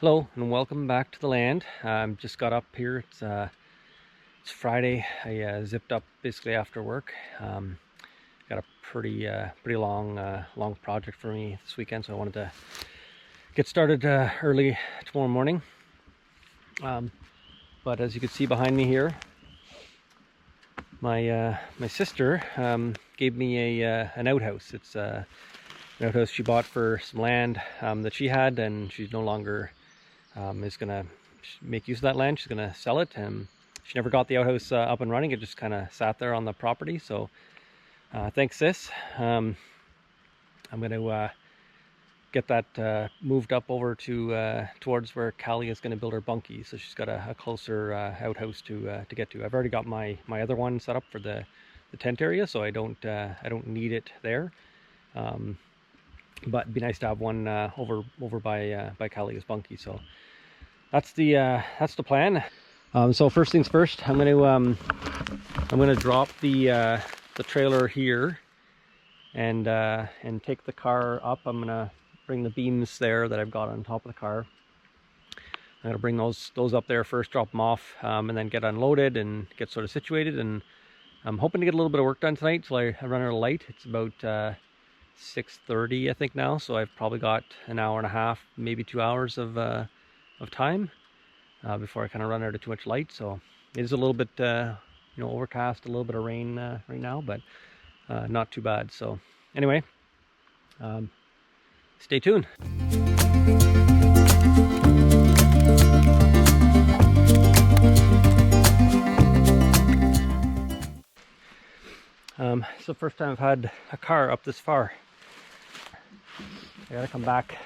Hello and welcome back to the land. Just got up here. It's Friday. I zipped up basically after work. Got a pretty long project for me this weekend, so I wanted to get started early tomorrow morning. But as you can see behind me here, my sister gave me an outhouse. It's an outhouse she bought for some land that she had, and she's no longer is gonna make use of that land. She's gonna sell it, and she never got the outhouse up and running. It just kind of sat there on the property. So thanks, sis. I'm gonna get that moved up over to towards where Callie is gonna build her bunkie. So she's got a closer outhouse to get to. I've already got my other one set up for the tent area, so I don't need it there. But it'd be nice to have one over by Callie's bunkie. So that's the plan. So first things first, I'm gonna drop the trailer here and take the car up. I'm gonna bring the beams there that I've got on top of the car. I'm gonna bring those up there first, drop them off, and then get unloaded and get sort of situated. And I'm hoping to get a little bit of work done tonight till I run out of light. It's about 6:30 I think now, so I've probably got an hour and a half, maybe 2 hours of time before I kind of run out of too much light. So it is a little bit overcast, a little bit of rain right now, but not too bad. So anyway, stay tuned. It's the first time I've had a car up this far. I gotta come back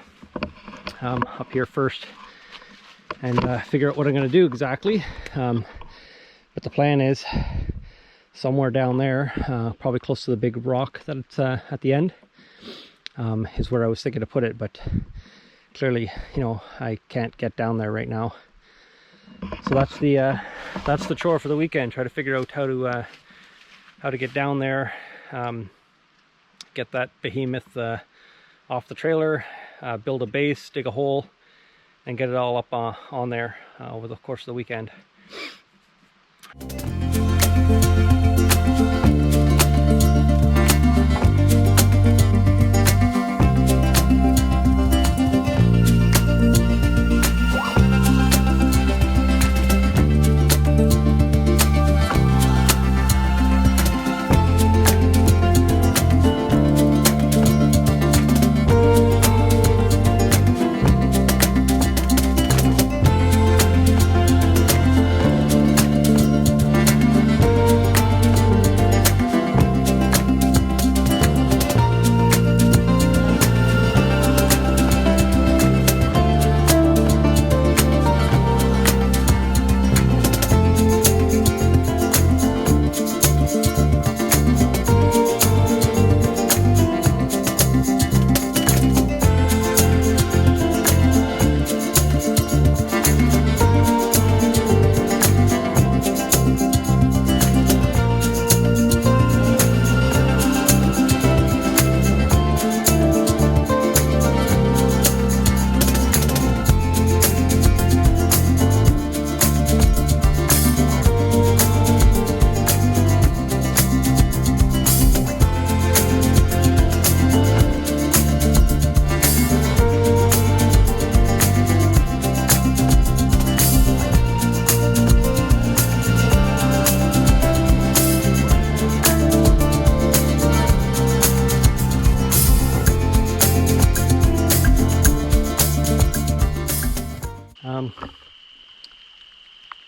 up here first and figure out what I'm gonna do exactly. But the plan is somewhere down there, probably close to the big rock that's at the end, is where I was thinking to put it. But clearly, I can't get down there right now. So that's the chore for the weekend. Try to figure out how to get down there, get that behemoth off the trailer, build a base, dig a hole, and get it all up on there over the course of the weekend.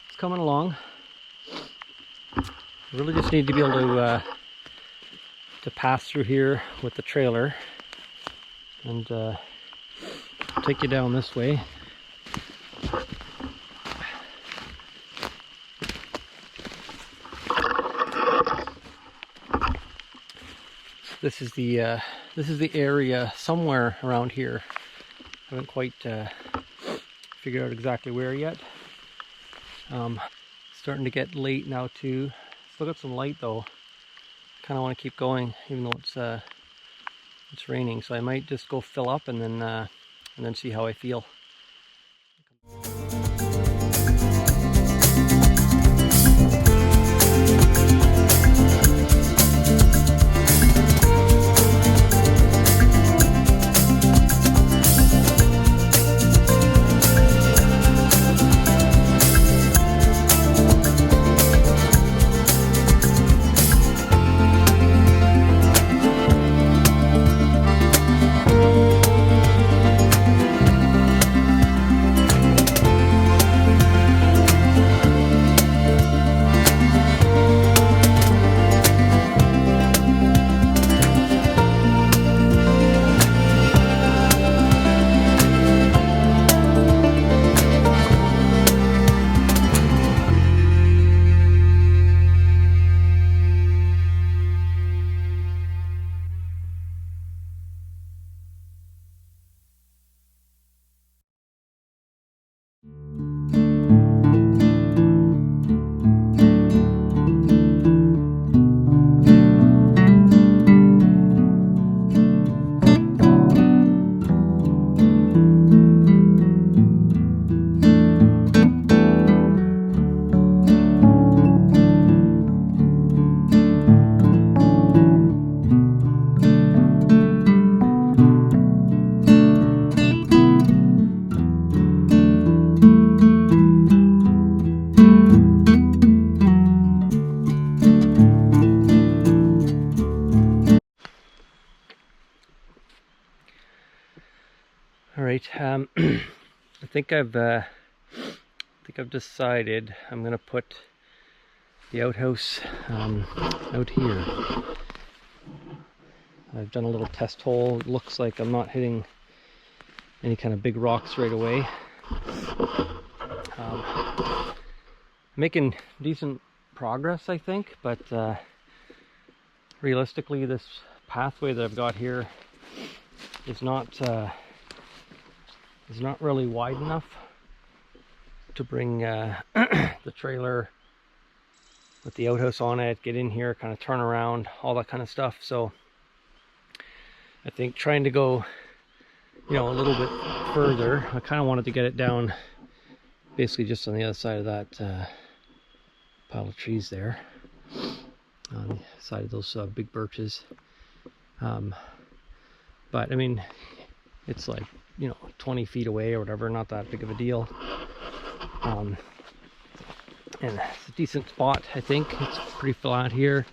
It's coming along. Really just need to be able to pass through here with the trailer and take you down this way. This is the area somewhere around here. I haven't quite figured out exactly where yet. Starting to get late now too. Still got some light though. Kind of want to keep going even though it's raining. So I might just go fill up and then see how I feel. right, I think I've decided I'm gonna put the outhouse out here. I've done a little test hole. It looks like I'm not hitting any kind of big rocks right away. Making decent progress, I think, but realistically, this pathway that I've got here is not really wide enough to bring the trailer with the outhouse on it, get in here, kind of turn around, all that kind of stuff. So I think trying to go, you know, a little bit further, I kind of wanted to get it down basically just on the other side of that pile of trees there, on the side of those big birches. But I mean, it's like, you know, 20 feet away or whatever, not that big of a deal. And it's a decent spot, I think. It's pretty flat here.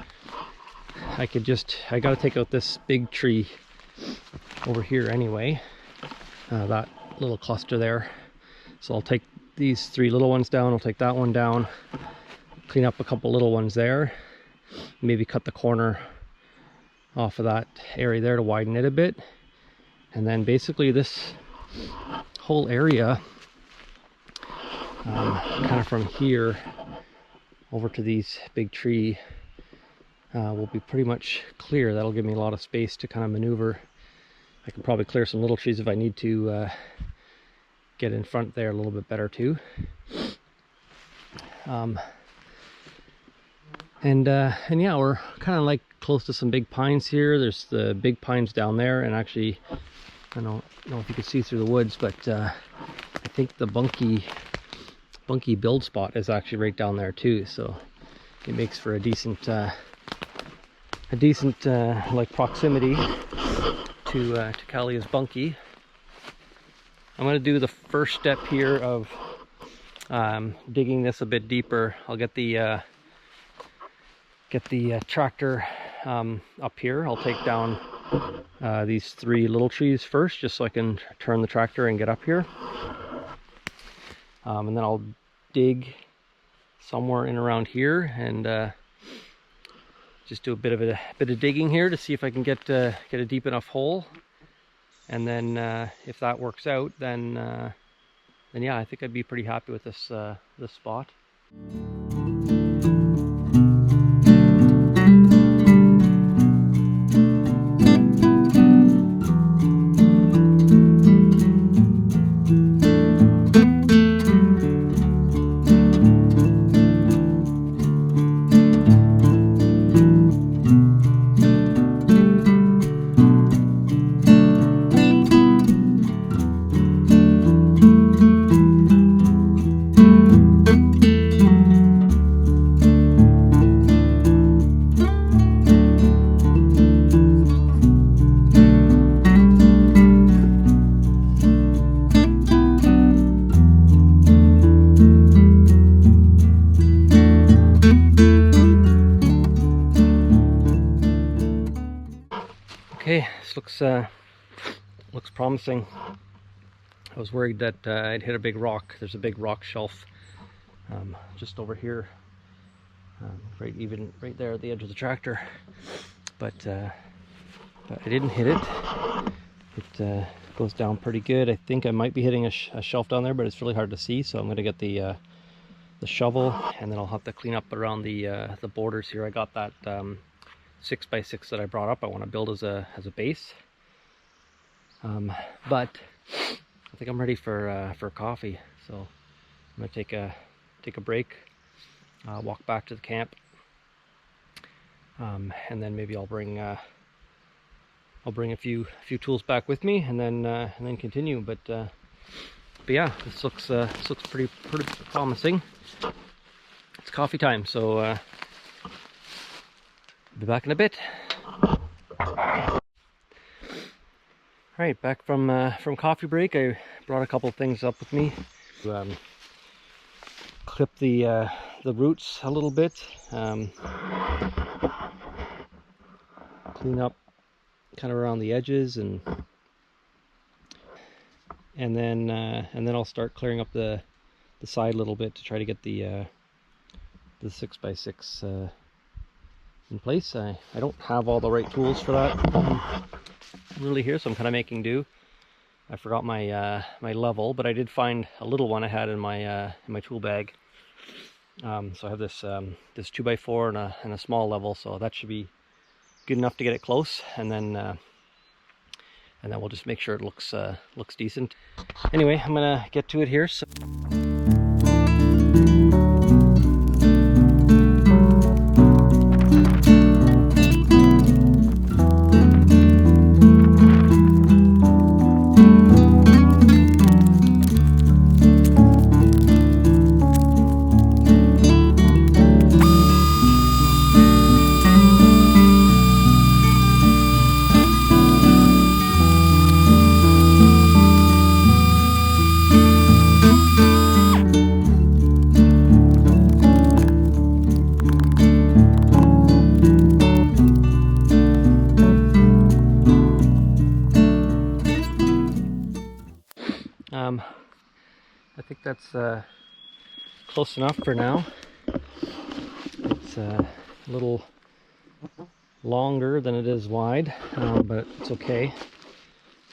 I gotta take out this big tree over here anyway, that little cluster there. So I'll take these 3 little ones down, I'll take that one down, clean up a couple little ones there, maybe cut the corner off of that area there to widen it a bit. And then basically this whole area, kind of from here over to these big tree, will be pretty much clear. That'll give me a lot of space to kind of maneuver. I can probably clear some little trees if I need to get in front there a little bit better too. And yeah, we're kind of like close to some big pines here. There's the big pines down there, and actually, I don't know if you can see through the woods, but I think the bunky build spot is actually right down there too. So it makes for a decent like proximity to Calia's bunkie. I'm going to do the first step here of digging this a bit deeper. I'll get the tractor up here. I'll take down these 3 little trees first, just so I can turn the tractor and get up here. And then I'll dig somewhere in around here and just do a bit of digging here to see if I can get a deep enough hole. And then if that works out, then yeah, I think I'd be pretty happy with this this spot. Okay, this looks promising. I was worried that I'd hit a big rock. There's a big rock shelf just over here, right there at the edge of the tractor. But I didn't hit it. It goes down pretty good. I think I might be hitting a shelf down there, but it's really hard to see. So I'm going to get the shovel, and then I'll have to clean up around the borders here. I got that 6x6 that I brought up. I want to build as a base. But I think I'm ready for coffee. So I'm gonna take a break, walk back to the camp, and then maybe I'll bring a few tools back with me, and then continue. But yeah, this looks pretty promising. It's coffee time, so be back in a bit. All right, back from coffee break. I brought a couple of things up with me. Clip the roots a little bit. Clean up kind of around the edges, and and then I'll start clearing up the side a little bit to try to get the 6x6 in place. I don't have all the right tools for that really here, so I'm kind of making do. I forgot my my level, but I did find a little one I had in my tool bag. So I have this this 2x4 and a small level, so that should be good enough to get it close, and then we'll just make sure it looks decent. Anyway, I'm gonna get to it here. So I think that's close enough for now. It's a little longer than it is wide, but it's okay. I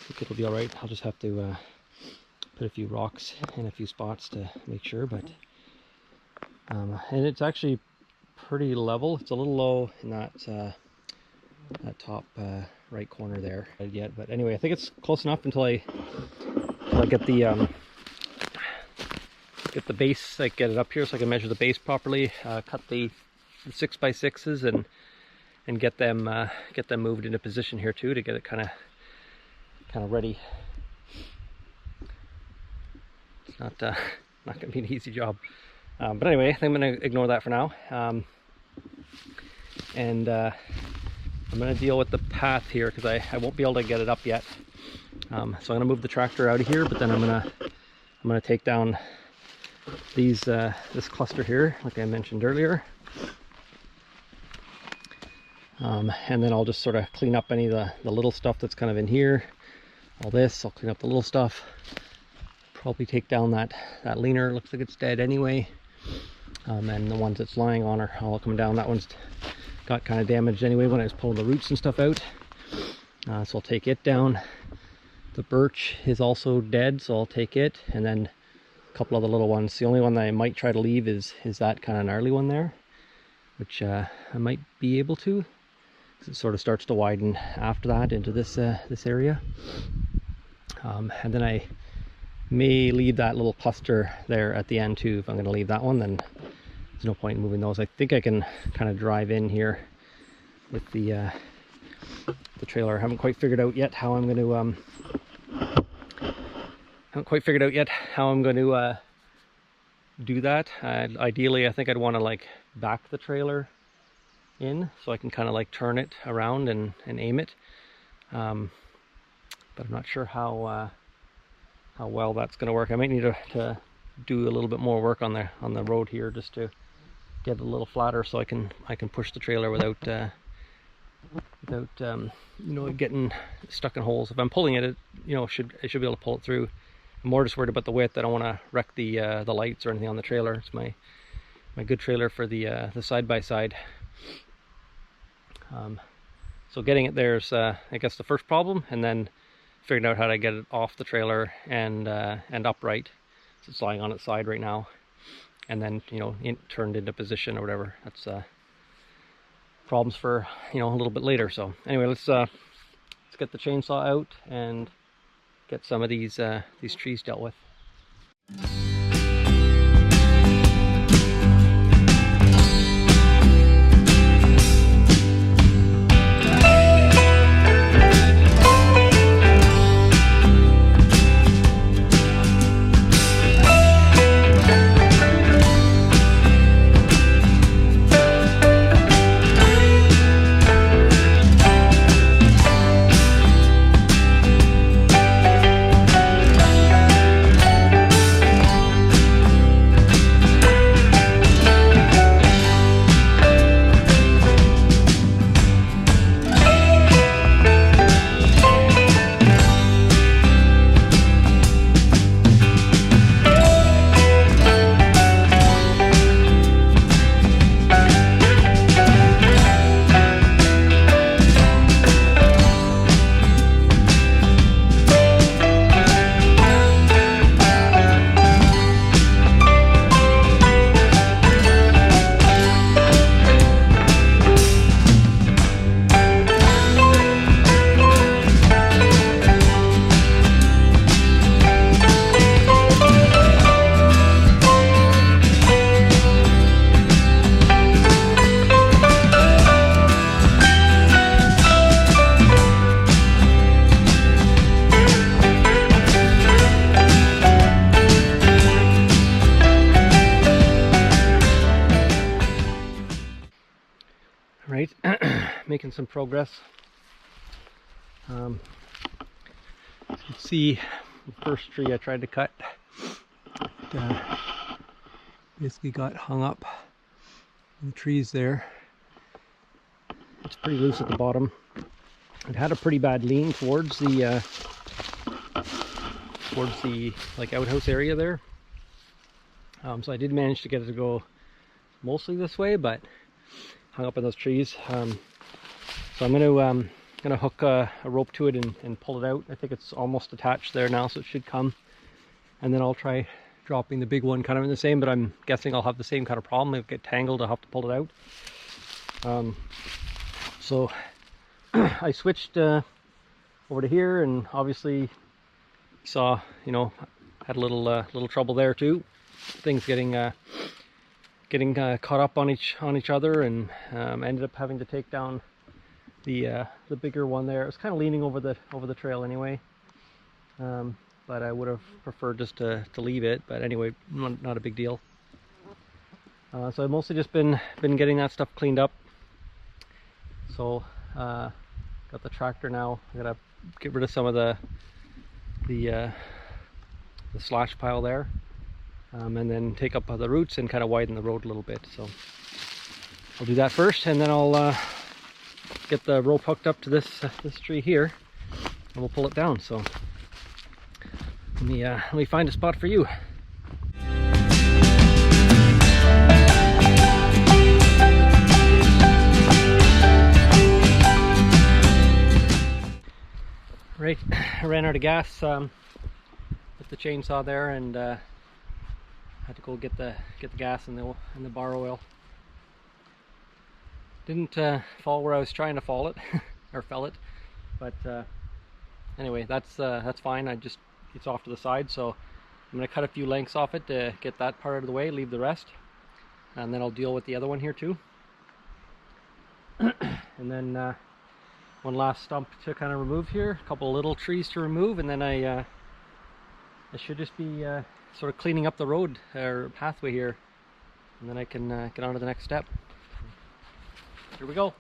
think it'll be all right. I'll just have to put a few rocks in a few spots to make sure, but and it's actually pretty level. It's a little low in that top right corner there yet, but anyway, I think it's close enough until I get the base, like get it up here so I can measure the base properly, cut the 6x6s and get them moved into position here too, to get it kind of ready. It's not gonna be an easy job, but anyway, I think I'm gonna ignore that for now, and I'm gonna deal with the path here because I won't be able to get it up yet. So I'm gonna move the tractor out of here, but then I'm gonna take down these this cluster here, like I mentioned earlier, and then I'll just sort of clean up any of the little stuff that's kind of in here. All this, I'll clean up the little stuff. Probably take down that leaner. It looks like it's dead anyway, and the ones that's lying on are all coming down. That one's got kind of damaged anyway when I was pulling the roots and stuff out, so I'll take it down. The birch is also dead, so I'll take it, and then a couple of the little ones. The only one that I might try to leave is that kind of gnarly one there, which I might be able to, because it sort of starts to widen after that into this this area. And then I may leave that little cluster there at the end too. If I'm going to leave that one, then there's no point in moving those. I think I can kind of drive in here with the trailer. I haven't quite figured out yet how I'm going to do that. Ideally, I think I'd want to like back the trailer in so I can kind of like turn it around and aim it, but I'm not sure how well that's going to work. I might need to do a little bit more work on the road here just to get it a little flatter so I can push the trailer without you know, getting stuck in holes. If I'm pulling it, you know, I should be able to pull it through. I'm more just worried about the width. I don't want to wreck the lights or anything on the trailer. It's my good trailer for the side by side. So getting it there is I guess the first problem, and then figuring out how to get it off the trailer and upright. So it's lying on its side right now, and then, you know, turned into position or whatever. That's problems for, you know, a little bit later. So anyway, let's get the chainsaw out and get some of these trees dealt with. right. Making some progress. You can see the first tree I tried to cut basically got hung up in the trees there. It's pretty loose at the bottom. It had a pretty bad lean towards the like outhouse area there. So I did manage to get it to go mostly this way, but hung up in those trees. So I'm gonna hook a rope to it and pull it out. I think it's almost attached there now, so it should come. And then I'll try dropping the big one kind of in the same, but I'm guessing I'll have the same kind of problem. It'll get tangled, I'll have to pull it out. So I switched over to here, and obviously saw, you know, had a little trouble there too. Things getting caught up on each other, and ended up having to take down the bigger one there. It was kind of leaning over the trail anyway, but I would have preferred just to leave it. But anyway, not a big deal. So I've mostly just been getting that stuff cleaned up. So got the tractor now. I gotta get rid of some of the slash pile there, and then take up the roots and kind of widen the road a little bit. So I'll do that first, and then I'll get the rope hooked up to this tree here, and we'll pull it down. So let me find a spot for you. Right, I ran out of gas with the chainsaw there, and had to go get the gas and the bar oil. Didn't fall where I was trying to fall it or fell it, but anyway, that's fine. It's off to the side, so I'm gonna cut a few lengths off it to get that part out of the way, leave the rest, and then I'll deal with the other one here too. And then one last stump to kind of remove here, a couple of little trees to remove, and then I should just be sort of cleaning up the road or pathway here, and then I can get on to the next step. Here we go.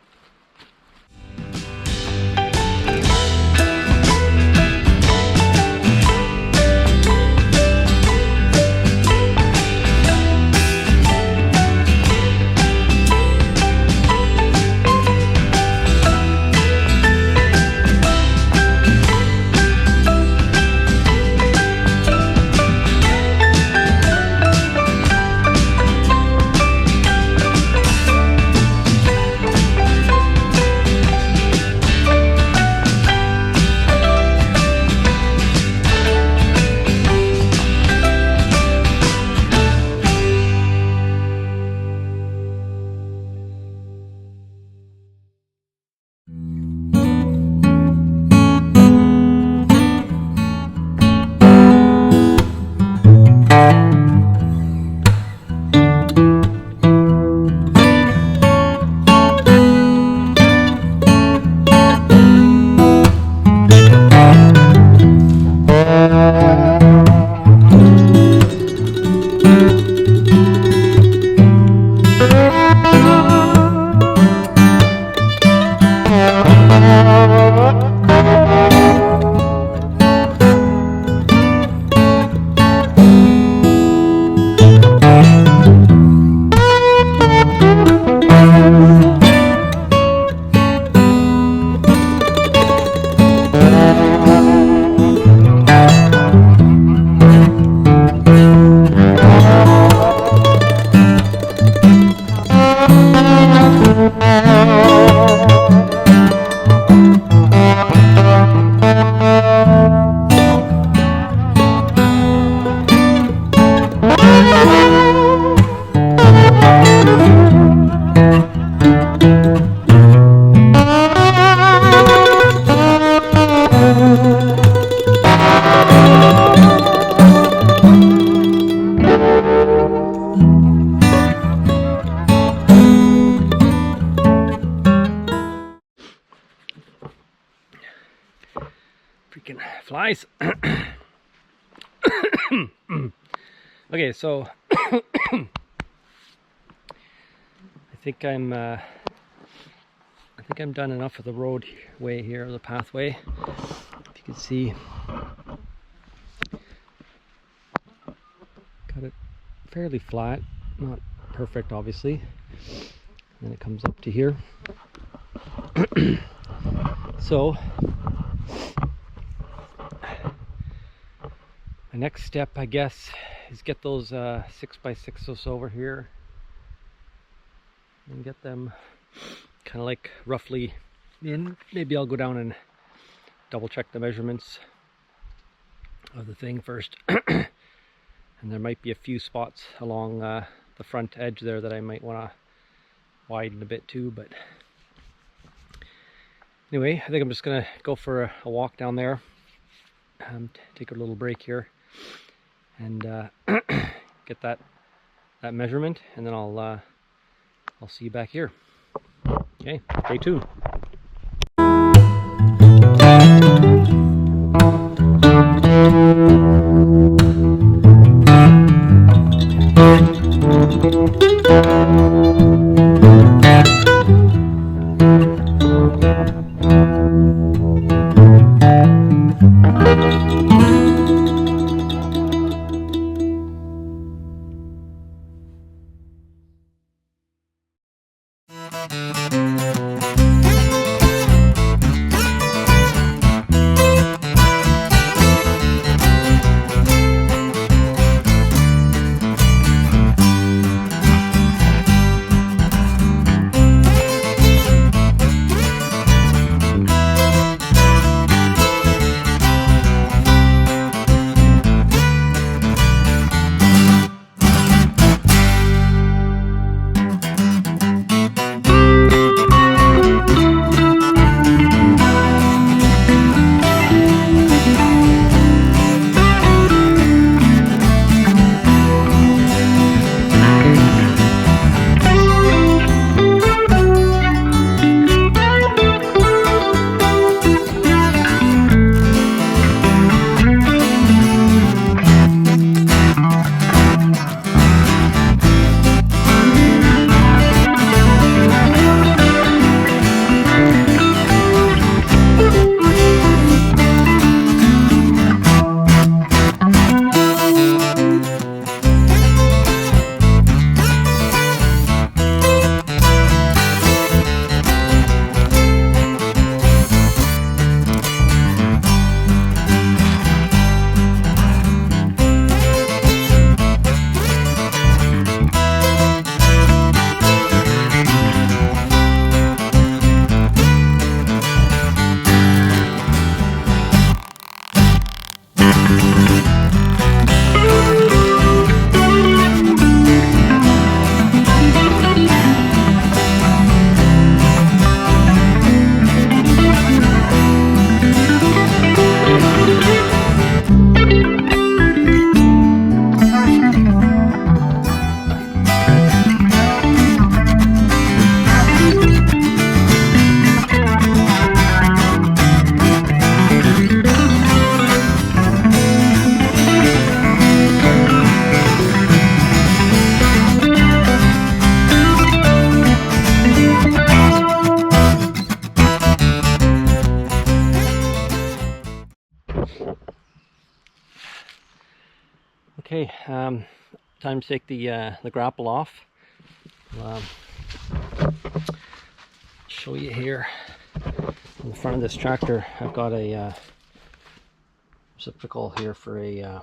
Freaking flies. Okay, so I think I'm think I'm done enough of the roadway here, the pathway. If you can see, got it fairly flat, not perfect obviously. And then it comes up to here. So my next step, I guess, is get those 6x6s over here and get them kind of like roughly in. Maybe I'll go down and double check the measurements of the thing first. And there might be a few spots along the front edge there that I might want to widen a bit too, but anyway, I think I'm just gonna go for a walk down there, take a little break here, and get that measurement, and then I'll see you back here. Okay, stay tuned. Okay, time to take the grapple off. Show you here on the front of this tractor. I've got a reciprocal here for a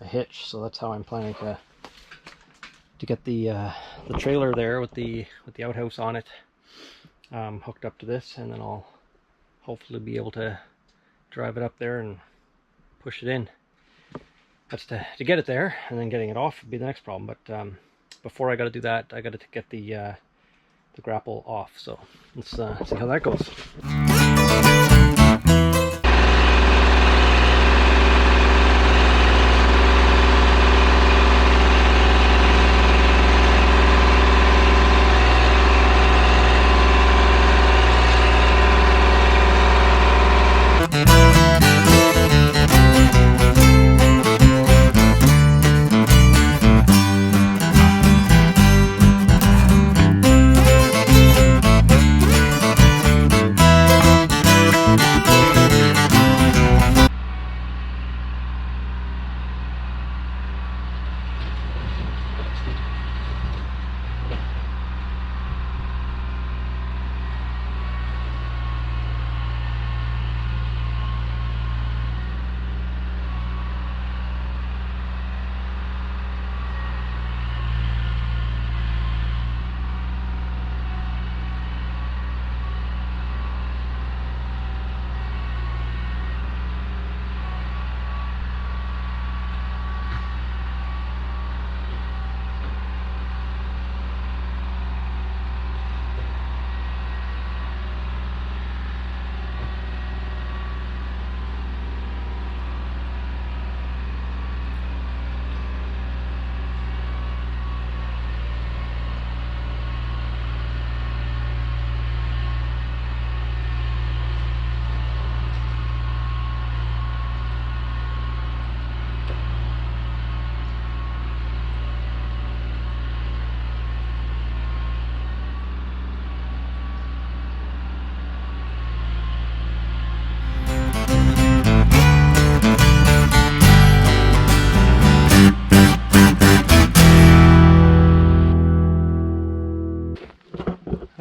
hitch, so that's how I'm planning to get the trailer there with the outhouse on it hooked up to this, and then I'll hopefully be able to drive it up there and push it in. That's to get it there, and then getting it off would be the next problem. But before I got to do that, I got to get the grapple off. So let's see how that goes.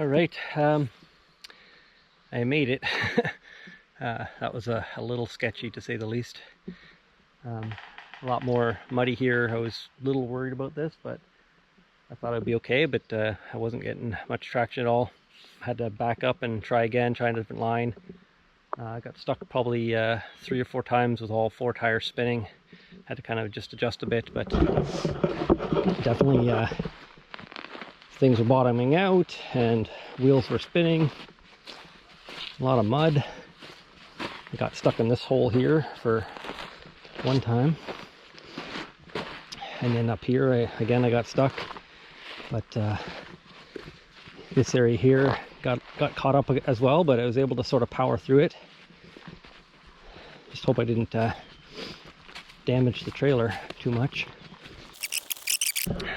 All right, I made it. That was a little sketchy, to say the least. A lot more muddy here. I was a little worried about this, but I thought it'd be okay, but I wasn't getting much traction at all. Had to back up and try again, try a different line. I got stuck probably 3 or 4 times with all 4 tires spinning. Had to kind of just adjust a bit, but definitely things were bottoming out and wheels were spinning. A lot of mud. I got stuck in this hole here for one time. And then up here, again, I got stuck. But this area here got caught up as well, but I was able to sort of power through it. Just hope I didn't damage the trailer too much.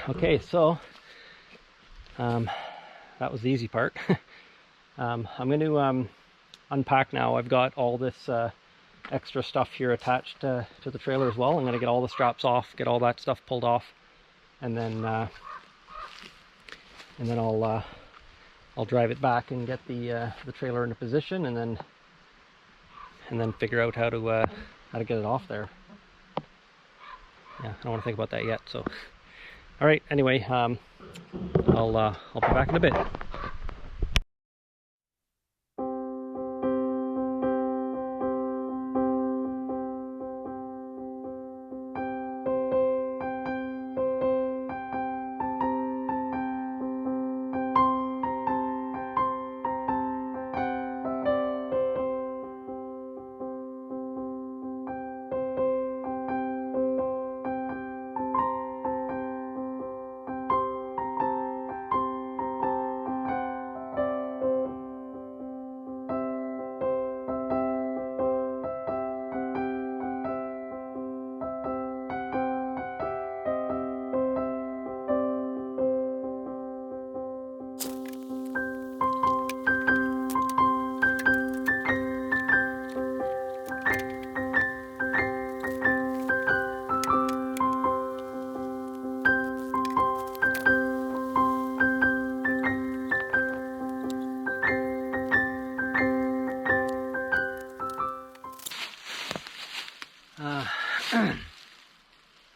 Okay, so that was the easy part. I'm going to unpack now. I've got all this extra stuff here attached to the trailer as well. I'm going to get all the straps off, get all that stuff pulled off, and then I'll drive it back and get the trailer into position, and then figure out how to get it off there. Yeah, I don't want to think about that yet. So, all right. Anyway, I'll be back in a bit.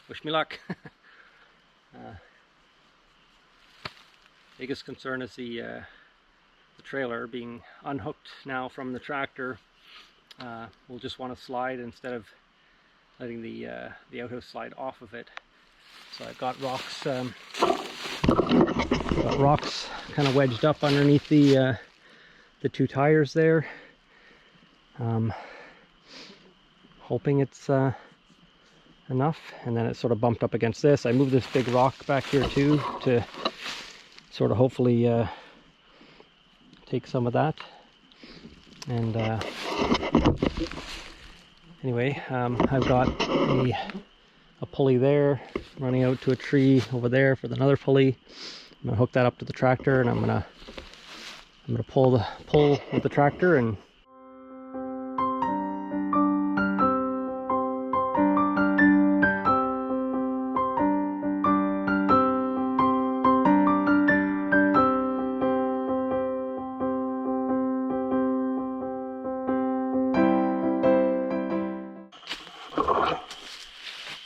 Wish me luck. Biggest concern is the trailer being unhooked now from the tractor. We'll just want to slide instead of letting the outhouse slide off of it. So I've got rocks kind of wedged up underneath the 2 tires there. Hoping it's enough, and then it's sort of bumped up against this. I moved this big rock back here too to sort of hopefully take some of that. And anyway, I've got a pulley there running out to a tree over there for another pulley. I'm gonna hook that up to the tractor, and I'm gonna pull with the tractor and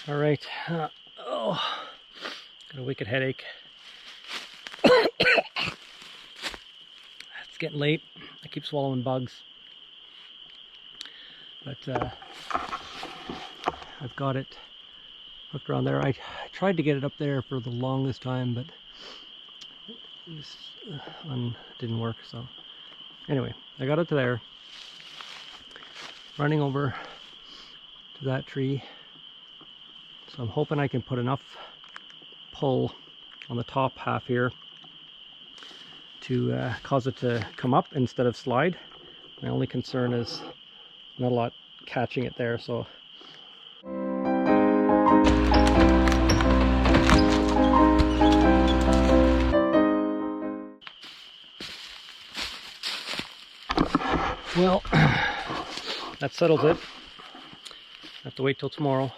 all right. Oh, got a wicked headache. It's getting late. I keep swallowing bugs, but I've got it hooked around there. I tried to get it up there for the longest time, but this one didn't work. So anyway, I got it to there. Running over to that tree. So I'm hoping I can put enough pull on the top half here to cause it to come up instead of slide. My only concern is not a lot catching it there, so well, that settles it. I have to wait till tomorrow.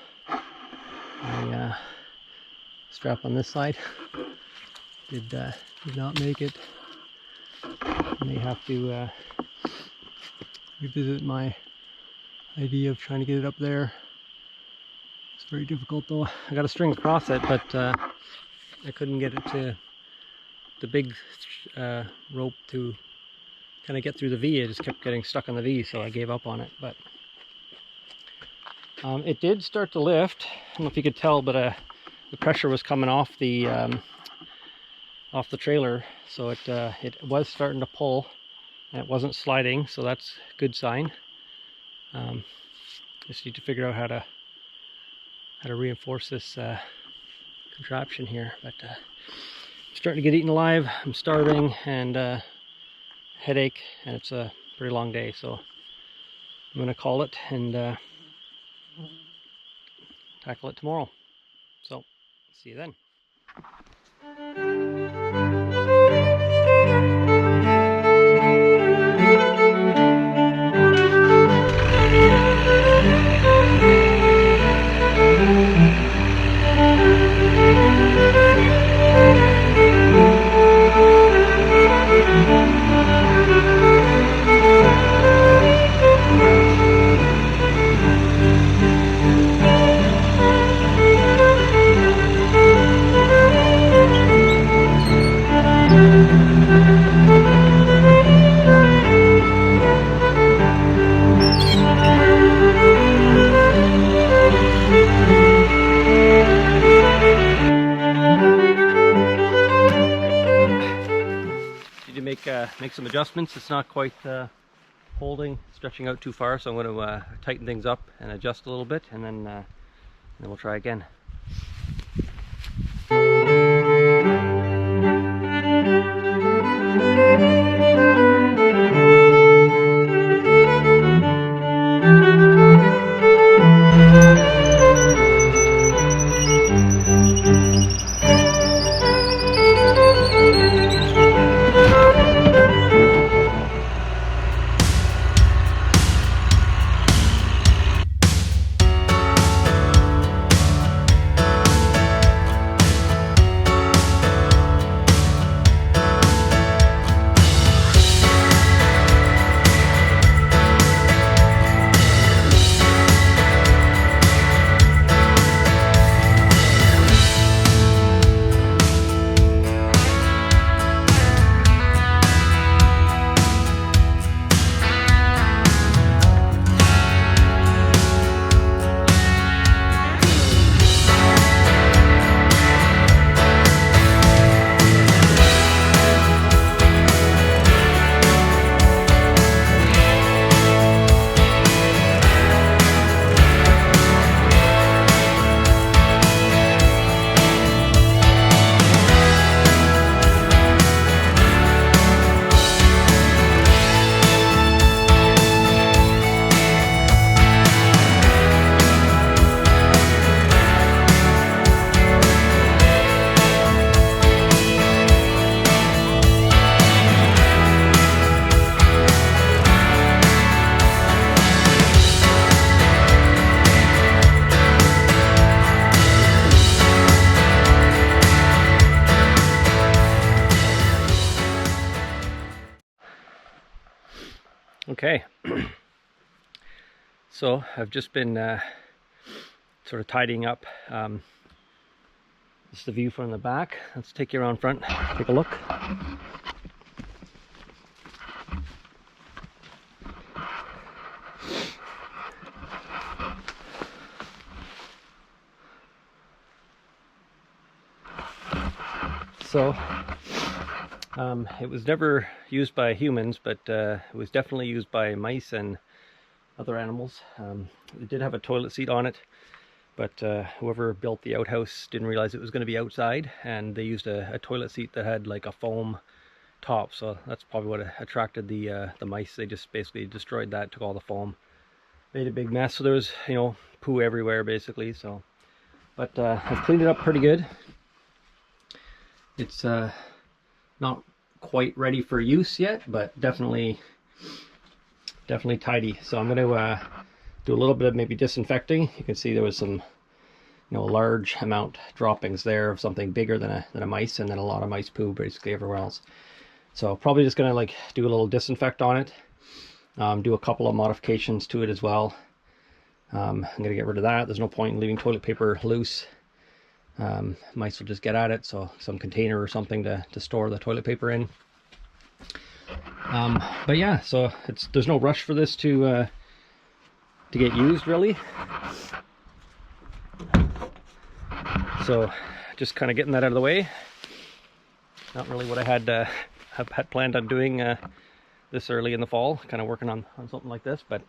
My strap on this side did not make it. I may have to revisit my idea of trying to get it up there. It's very difficult though. I got a string across it, but I couldn't get it to the big rope to kind of get through the V. It just kept getting stuck on the V, so I gave up on it. But it did start to lift. I don't know if you could tell, but the pressure was coming off the trailer, so it was starting to pull, and it wasn't sliding, so that's a good sign. Just need to figure out how to reinforce this contraption here. But I'm starting to get eaten alive. I'm starving and headache, and it's a pretty long day, so I'm gonna call it and tackle it tomorrow. So see you then. Make some adjustments. It's not quite stretching out too far, so I'm going to tighten things up and adjust a little bit, and then we'll try again. Okay, so I've just been sort of tidying up. This is the view from the back. Let's take you around front, take a look. So it was never used by humans, but it was definitely used by mice and other animals. It did have a toilet seat on it, but whoever built the outhouse didn't realize it was going to be outside, and they used a toilet seat that had like a foam top, so that's probably what attracted the mice. They just basically destroyed that, took all the foam, made a big mess, so there was, you know, poo everywhere basically. So but I've cleaned it up pretty good. It's not quite ready for use yet, but definitely tidy. So I'm going to do a little bit of maybe disinfecting. You can see there was some, you know, a large amount droppings there of something bigger than a mice, and then a lot of mice poo basically everywhere else. So probably just gonna like do a little disinfect on it, do a couple of modifications to it as well. I'm gonna get rid of that. There's no point in leaving toilet paper loose. Might as well just get at it. So some container or something to store the toilet paper in. But yeah, so there's no rush for this to get used really. So just kind of getting that out of the way. Not really what I had planned on doing this early in the fall, kind of working on something like this. But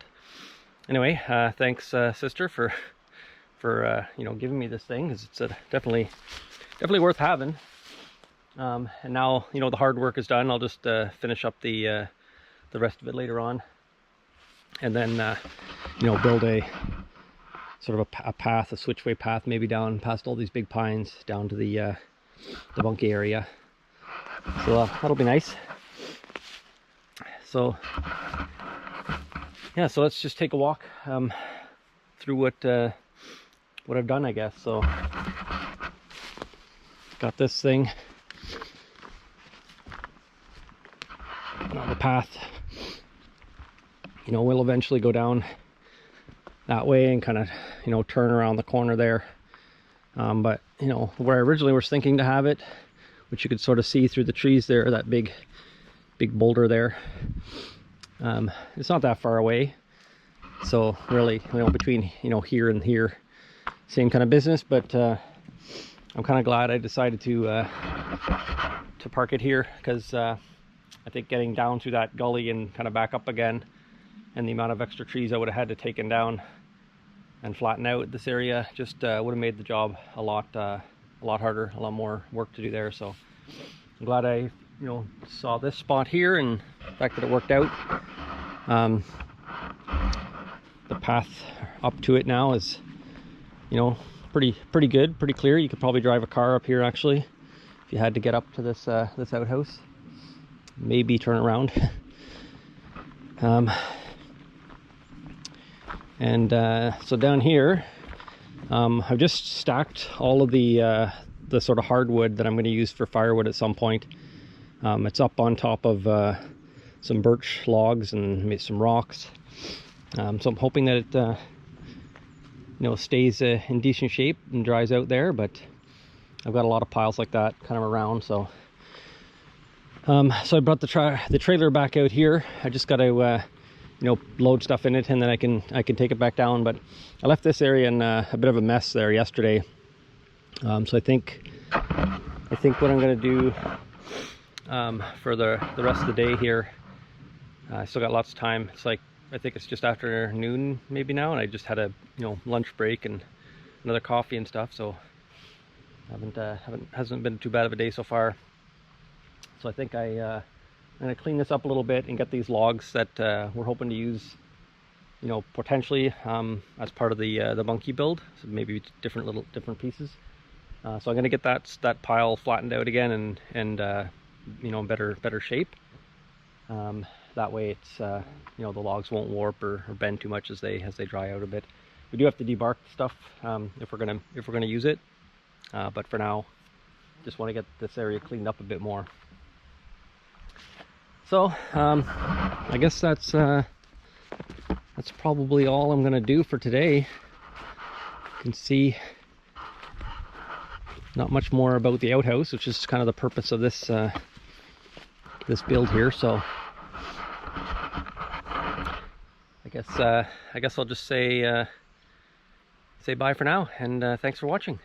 anyway, thanks sister for you know, giving me this thing, because it's definitely worth having. And now, you know, the hard work is done. I'll just finish up the rest of it later on, and then you know, build a sort of a path, a switchway path, maybe down past all these big pines down to the bunkie area. So that'll be nice. So yeah, so let's just take a walk through what I've done, I guess. So got this thing. Now the path, you know, will eventually go down that way and kind of, you know, turn around the corner there. But you know, where I originally was thinking to have it, which you could sort of see through the trees there, that big boulder there, it's not that far away. So really, you know, between, you know, here and here, same kind of business. But I'm kind of glad I decided to park it here, because I think getting down through that gully and kind of back up again, and the amount of extra trees I would have had to taken down and flatten out this area just would have made the job a lot harder, a lot more work to do there. So I'm glad I, you know, saw this spot here, and the fact that it worked out. The path up to it now is, you know, pretty good, pretty clear. You could probably drive a car up here actually if you had to get up to this this outhouse. Maybe turn around. So down here, I've just stacked all of the sort of hardwood that I'm going to use for firewood at some point. It's up on top of some birch logs and maybe some rocks. So I'm hoping that it you know, stays in decent shape and dries out there. But I've got a lot of piles like that kind of around. So so I brought the trailer back out here. I just got to you know, load stuff in it, and then I can take it back down. But I left this area in a bit of a mess there yesterday. So I think what I'm going to do for the rest of the day here, I still got lots of time. It's like, I think it's just after noon maybe now, and I just had a, you know, lunch break and another coffee and stuff. So hasn't been too bad of a day so far. So I think I'm going to clean this up a little bit and get these logs that we're hoping to use, you know, potentially as part of the bunkie build. So maybe different pieces. So I'm going to get that pile flattened out again and you know, in better shape. That way it's you know, the logs won't warp or bend too much as they dry out a bit. We do have to debark stuff if we're gonna use it. But for now, just want to get this area cleaned up a bit more. So I guess that's probably all I'm gonna do for today. You can see not much more about the outhouse, which is kind of the purpose of this this build here. So I guess I'll just say bye for now, and thanks for watching.